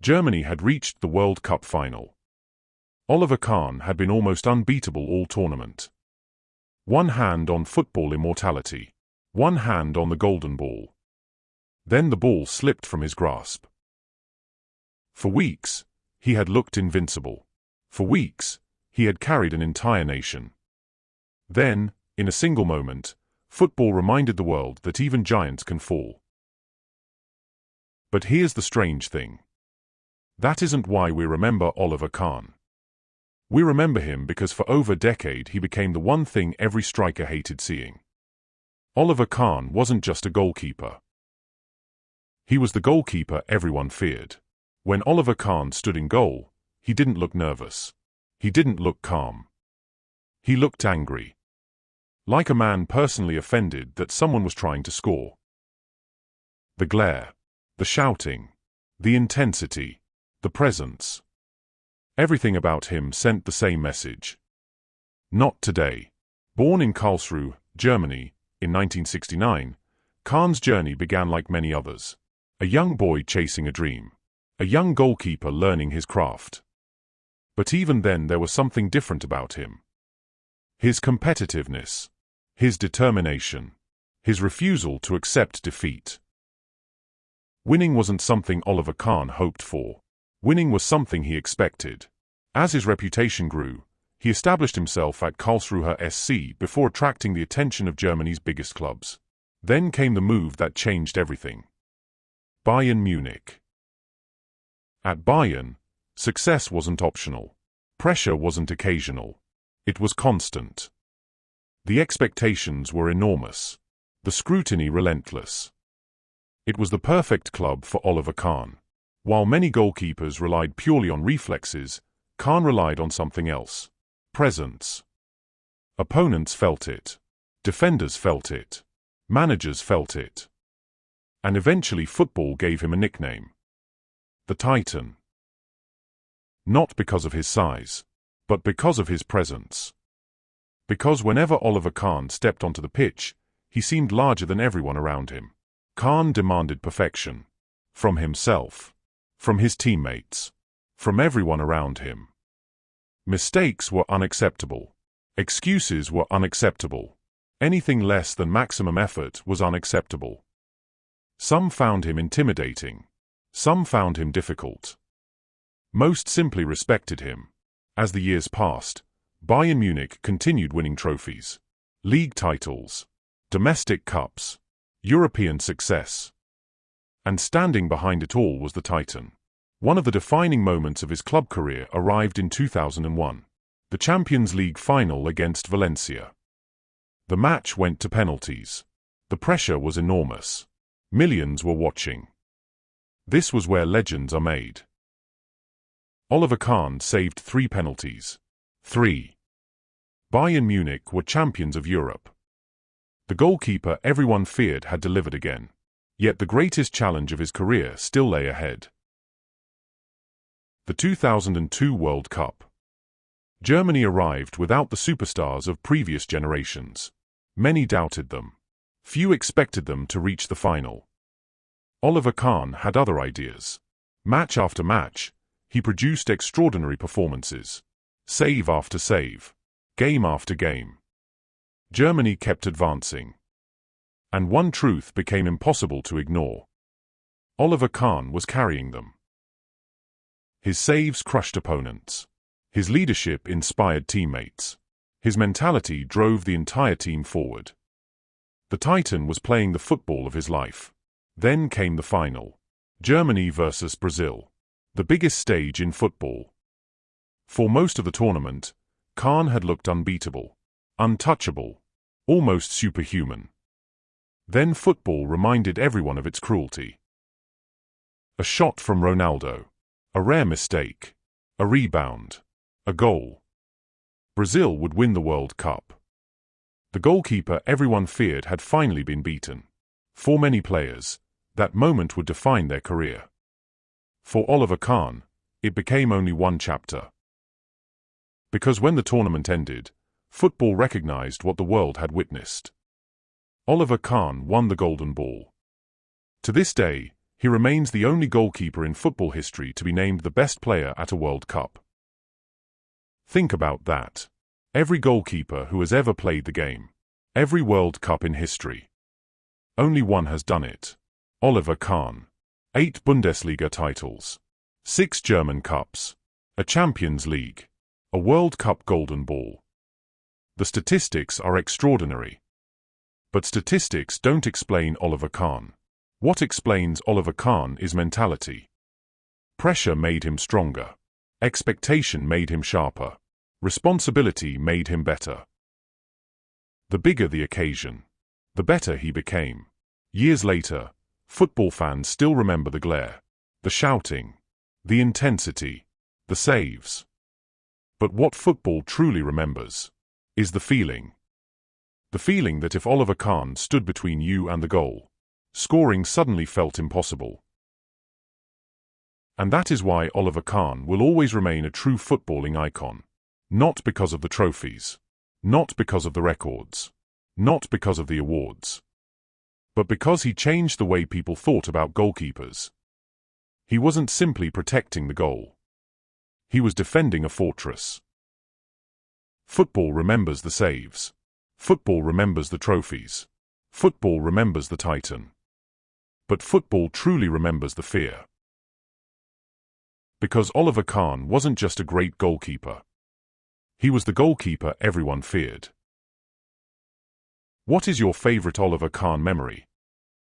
Germany had reached the World Cup final. Oliver Kahn had been almost unbeatable all tournament. One hand on football immortality. One hand on the golden ball. Then the ball slipped from his grasp. For weeks, he had looked invincible. For weeks, he had carried an entire nation. Then, in a single moment, football reminded the world that even giants can fall. But here's the strange thing. That isn't why we remember Oliver Kahn. We remember him because for over a decade he became the one thing every striker hated seeing. Oliver Kahn wasn't just a goalkeeper. He was the goalkeeper everyone feared. When Oliver Kahn stood in goal, he didn't look nervous. He didn't look calm. He looked angry. Like a man personally offended that someone was trying to score. The glare, the shouting, the intensity, the presence. Everything about him sent the same message. Not today. Born in Karlsruhe, Germany, in 1969, Kahn's journey began like many others. A young boy chasing a dream. A young goalkeeper learning his craft. But even then there was something different about him. His competitiveness. His determination. His refusal to accept defeat. Winning wasn't something Oliver Kahn hoped for. Winning was something he expected. As his reputation grew, he established himself at Karlsruhe SC before attracting the attention of Germany's biggest clubs. Then came the move that changed everything. Bayern Munich. At Bayern, success wasn't optional. Pressure wasn't occasional. It was constant. The expectations were enormous. The scrutiny relentless. It was the perfect club for Oliver Kahn. While many goalkeepers relied purely on reflexes, Kahn relied on something else. Presence. Opponents felt it. Defenders felt it. Managers felt it. And eventually football gave him a nickname. The Titan. Not because of his size, but because of his presence. Because whenever Oliver Kahn stepped onto the pitch, he seemed larger than everyone around him. Kahn demanded perfection. From himself. From his teammates. From everyone around him. Mistakes were unacceptable. Excuses were unacceptable. Anything less than maximum effort was unacceptable. Some found him intimidating. Some found him difficult. Most simply respected him. As the years passed, Bayern Munich continued winning trophies. League titles. Domestic cups. European success. And standing behind it all was the Titan. One of the defining moments of his club career arrived in 2001. The Champions League final against Valencia. The match went to penalties. The pressure was enormous. Millions were watching. This was where legends are made. Oliver Kahn saved 3 penalties. 3. Bayern Munich were champions of Europe. The goalkeeper everyone feared had delivered again. Yet the greatest challenge of his career still lay ahead. The 2002 World Cup. Germany arrived without the superstars of previous generations. Many doubted them. Few expected them to reach the final. Oliver Kahn had other ideas. Match after match, he produced extraordinary performances. Save after save. Game after game. Germany kept advancing. And one truth became impossible to ignore. Oliver Kahn was carrying them. His saves crushed opponents. His leadership inspired teammates. His mentality drove the entire team forward. The Titan was playing the football of his life. Then came the final. Germany versus Brazil. The biggest stage in football. For most of the tournament, Kahn had looked unbeatable, untouchable, almost superhuman. Then football reminded everyone of its cruelty. A shot from Ronaldo. A rare mistake. A rebound. A goal. Brazil would win the World Cup. The goalkeeper everyone feared had finally been beaten. For many players, that moment would define their career. For Oliver Kahn, it became only one chapter. Because when the tournament ended, football recognized what the world had witnessed. Oliver Kahn won the Golden Ball. To this day, He remains the only goalkeeper in football history to be named the best player at a World Cup. Think about that. Every goalkeeper who has ever played the game. Every World Cup in history. Only one has done it. Oliver Kahn. 8 Bundesliga titles. 6 German Cups. A Champions League. A World Cup Golden Ball. The statistics are extraordinary. But statistics don't explain Oliver Kahn. What explains Oliver Kahn is mentality. Pressure made him stronger. Expectation made him sharper. Responsibility made him better. The bigger the occasion, the better he became. Years later, football fans still remember the glare, the shouting, the intensity, the saves. But what football truly remembers is the feeling. The feeling that if Oliver Kahn stood between you and the goal, scoring suddenly felt impossible. And that is why Oliver Kahn will always remain a true footballing icon. Not because of the trophies, not because of the records, not because of the awards, but because he changed the way people thought about goalkeepers. He wasn't simply protecting the goal. He was defending a fortress. Football remembers the saves. Football remembers the trophies. Football remembers the Titan. But football truly remembers the fear. Because Oliver Kahn wasn't just a great goalkeeper. He was the goalkeeper everyone feared. What is your favorite Oliver Kahn memory?